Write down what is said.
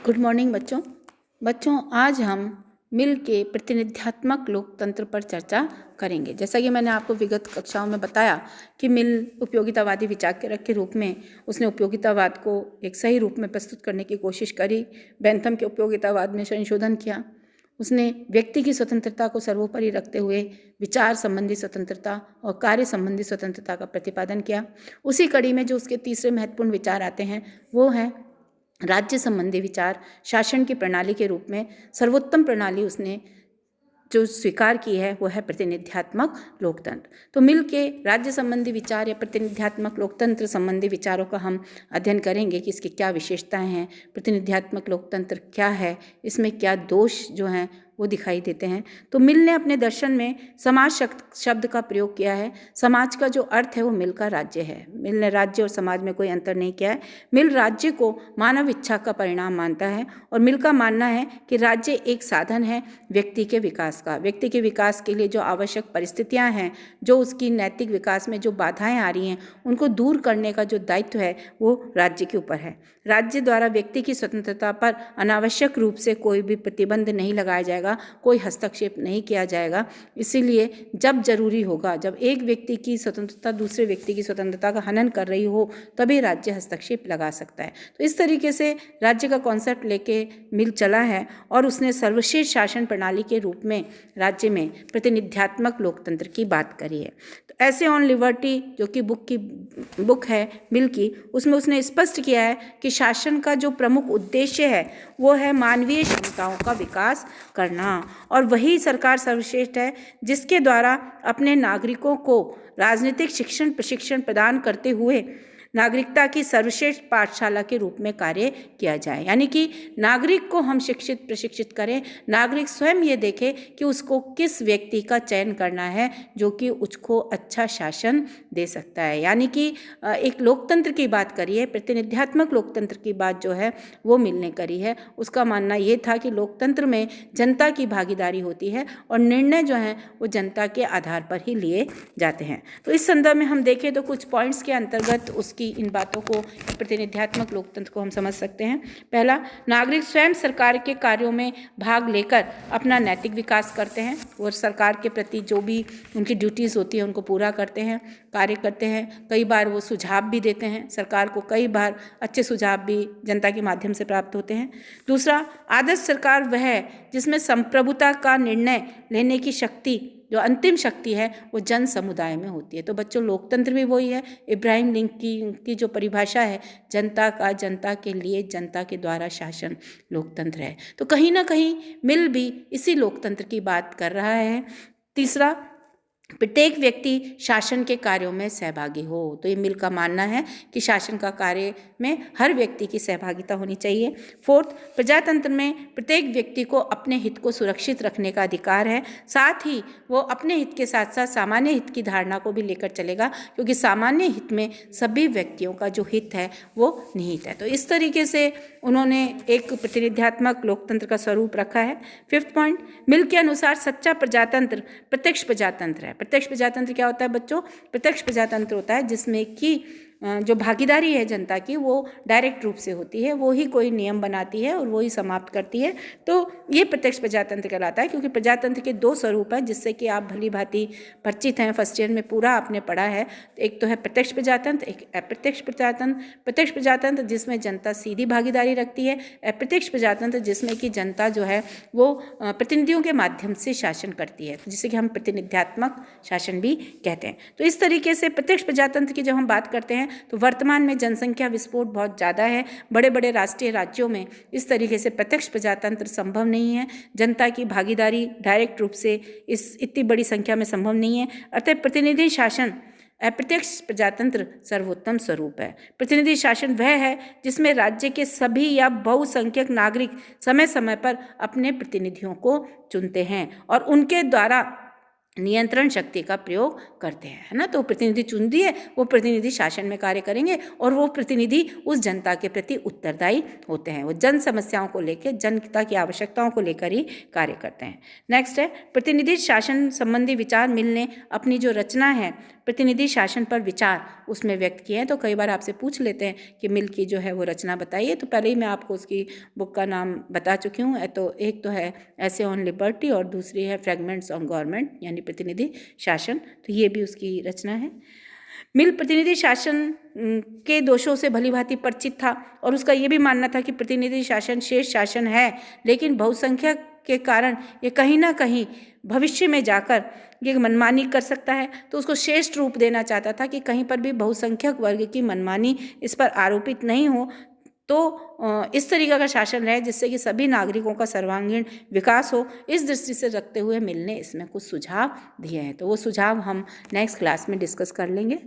Good morning बच्चों आज हम मिल के प्रतिनिध्यात्मक लोकतंत्र पर चर्चा करेंगे। जैसा कि मैंने आपको विगत कक्षाओं में बताया कि मिल उपयोगितावादी विचारक के रूप में उसने उपयोगितावाद को एक सही रूप में प्रस्तुत करने की कोशिश करी। बेंथम के उपयोगितावाद में संशोधन किया। उसने व्यक्ति की स्वतंत्रता को सर्वोपरि रखते हुए विचार संबंधी स्वतंत्रता और कार्य संबंधी स्वतंत्रता का प्रतिपादन किया। उसी कड़ी में जो उसके तीसरे महत्वपूर्ण विचार आते हैं वो है राज्य संबंधी विचार। शासन की प्रणाली के रूप में सर्वोत्तम प्रणाली उसने जो स्वीकार की है वो है प्रतिनिध्यात्मक लोकतंत्र। तो मिल के राज्य संबंधी विचार या प्रतिनिध्यात्मक लोकतंत्र संबंधी विचारों का हम अध्ययन करेंगे कि इसकी क्या विशेषताएं हैं, प्रतिनिध्यात्मक लोकतंत्र क्या है, इसमें क्या दोष जो हैं वो दिखाई देते हैं। तो मिल ने अपने दर्शन में समाज शब्द का प्रयोग किया है। समाज का जो अर्थ है वो मिल का राज्य है। मिल ने राज्य और समाज में कोई अंतर नहीं किया है। मिल राज्य को मानव इच्छा का परिणाम मानता है और मिल का मानना है कि राज्य एक साधन है व्यक्ति के विकास का। व्यक्ति के विकास के लिए जो आवश्यक परिस्थितियां हैं, जो उसकी नैतिक विकास में जो बाधाएं आ रही हैं, उनको दूर करने का जो दायित्व है वो राज्य के ऊपर है। राज्य द्वारा व्यक्ति की स्वतंत्रता पर अनावश्यक रूप से कोई भी प्रतिबंध नहीं लगाया जाएगा, कोई हस्तक्षेप नहीं किया जाएगा। इसीलिए जब जरूरी होगा, जब एक व्यक्ति की स्वतंत्रता दूसरे व्यक्ति की स्वतंत्रता का हनन कर रही हो, तभी राज्य हस्तक्षेप लगा सकता है। तो इस तरीके से राज्य का कॉन्सेप्ट लेके मिल चला है और उसने सर्वश्रेष्ठ शासन प्रणाली के रूप में राज्य में प्रतिनिध्यात्मक लोकतंत्र की बात करी है। तो ऐसे ऑन लिबर्टी जो कि बुक है मिल की, उसमें उसने स्पष्ट किया है कि शासन का जो प्रमुख उद्देश्य है वो है मानवीय क्षमताओं का विकास करना, और वही सरकार सर्वश्रेष्ठ है जिसके द्वारा अपने नागरिकों को राजनीतिक शिक्षण प्रशिक्षण प्रदान करते हुए नागरिकता की सर्वश्रेष्ठ पाठशाला के रूप में कार्य किया जाए। यानी कि नागरिक को हम शिक्षित प्रशिक्षित करें, नागरिक स्वयं ये देखे कि उसको किस व्यक्ति का चयन करना है जो कि उसको अच्छा शासन दे सकता है। यानी कि एक लोकतंत्र की बात करी है, प्रतिनिध्यात्मक लोकतंत्र की बात जो है वो मिल ने करी है। उसका मानना ये था कि लोकतंत्र में जनता की भागीदारी होती है और निर्णय जो हैं वो जनता के आधार पर ही लिए जाते हैं। तो इस संदर्भ में हम देखें तो कुछ पॉइंट्स के अंतर्गत उसकी इन बातों को, प्रतिनिध्यात्मक लोकतंत्र को हम समझ सकते हैं। पहला, नागरिक स्वयं सरकार के कार्यों में भाग लेकर अपना नैतिक विकास करते हैं। वो सरकार के प्रति जो भी उनकी ड्यूटीज़ होती है उनको पूरा करते हैं, कार्य करते हैं। कई बार वो सुझाव भी देते हैं, सरकार को कई बार अच्छे सुझाव भी जनता के माध्यम से प्राप्त होते हैं। दूसरा, आदर्श सरकार वह है जिसमें संप्रभुता का निर्णय लेने की शक्ति, जो अंतिम शक्ति है वो जन समुदाय में होती है। तो बच्चों, लोकतंत्र भी वही है। इब्राहिम लिंकन की जो परिभाषा है, जनता का, जनता के लिए, जनता के द्वारा शासन लोकतंत्र है। तो कहीं ना कहीं मिल भी इसी लोकतंत्र की बात कर रहा है। तीसरा, प्रत्येक व्यक्ति शासन के कार्यों में सहभागी हो। तो ये मिल का मानना है कि शासन का कार्य में हर व्यक्ति की सहभागिता होनी चाहिए। फोर्थ, प्रजातंत्र में प्रत्येक व्यक्ति को अपने हित को सुरक्षित रखने का अधिकार है, साथ ही वो अपने हित के साथ साथ सामान्य हित की धारणा को भी लेकर चलेगा, क्योंकि सामान्य हित में सभी व्यक्तियों का जो हित है वो निहित है। तो इस तरीके से उन्होंने एक प्रतिनिध्यात्मक लोकतंत्र का स्वरूप रखा है। फिफ्थ पॉइंट, मिल के अनुसार सच्चा प्रजातंत्र प्रत्यक्ष प्रजातंत्र है। प्रत्यक्ष प्रजातंत्र क्या होता है बच्चों? प्रत्यक्ष प्रजातंत्र होता है जिसमें कि जो भागीदारी है जनता की वो डायरेक्ट रूप से होती है, वो ही कोई नियम बनाती है और वो ही समाप्त करती है। तो ये प्रत्यक्ष प्रजातंत्र कहलाता है, क्योंकि प्रजातंत्र के दो स्वरूप हैं जिससे कि आप भली भांति परिचित हैं, फर्स्ट ईयर में पूरा आपने पढ़ा है। एक तो है प्रत्यक्ष प्रजातंत्र, एक अप्रत्यक्ष प्रजातंत्र। प्रत्यक्ष प्रजातंत्र जिसमें जनता सीधी भागीदारी रखती है, अप्रत्यक्ष प्रजातंत्र जिसमें कि जनता जो है वो प्रतिनिधियों के माध्यम से शासन करती है, जिसे कि हम प्रतिनिध्यात्मक शासन भी कहते हैं। तो इस तरीके से प्रत्यक्ष प्रजातंत्र की जब हम बात करते हैं तो वर्तमान में जनसंख्या विस्फोट बहुत ज़्यादा है। बड़े बड़े राष्ट्रीय राज्यों में इस तरीके से प्रत्यक्ष प्रजातंत्र संभव नहीं है। जनता की भागीदारी डायरेक्ट रूप से इस इतनी बड़ी संख्या में संभव नहीं है। अतः प्रतिनिधि शासन, अप्रत्यक्ष प्रजातंत्र सर्वोत्तम स्वरूप है। प्रतिनिधि शासन वह है जिसमें राज्य के सभी या बहुसंख्यक नागरिक समय समय पर अपने प्रतिनिधियों को चुनते हैं और उनके द्वारा नियंत्रण शक्ति का प्रयोग करते हैं, है ना। तो प्रतिनिधि चुन दिए, वो प्रतिनिधि शासन में कार्य करेंगे और वो प्रतिनिधि उस जनता के प्रति उत्तरदायी होते हैं। वो जन समस्याओं को लेकर, जनता की आवश्यकताओं को लेकर ही कार्य करते हैं। नेक्स्ट है प्रतिनिधि शासन संबंधी विचार मिल ने अपनी जो रचना है प्रतिनिधि शासन पर विचार उसमें व्यक्त किए हैं। तो कई बार आपसे पूछ लेते हैं कि मिल की जो है वो रचना बताइए, तो पहले ही मैं आपको उसकी बुक का नाम बता चुकी हूँ। तो एक तो है ऐसे ऑन लिबर्टी और दूसरी है फ्रेगमेंट्स ऑन गवर्नमेंट यानी प्रतिनिधि शासन, तो ये भी उसकी रचना है। मिल प्रतिनिधि शासन के दोषों से भलीभांति परिचित था और उसका ये भी मानना था कि प्रतिनिधि शासन शेष शासन है, लेकिन बहुसंख्यक के कारण ये कहीं ना कहीं भविष्य में जाकर ये मनमानी कर सकता है। तो उसको श्रेष्ठ रूप देना चाहता था कि कहीं पर भी बहुसंख्यक वर्ग की मनमानी इस पर आरोपित नहीं हो, तो इस तरीके का शासन रहे जिससे कि सभी नागरिकों का सर्वांगीण विकास हो। इस दृष्टि से रखते हुए मिल ने इसमें कुछ सुझाव दिए हैं। तो वो सुझाव हम नेक्स्ट क्लास में डिस्कस कर लेंगे।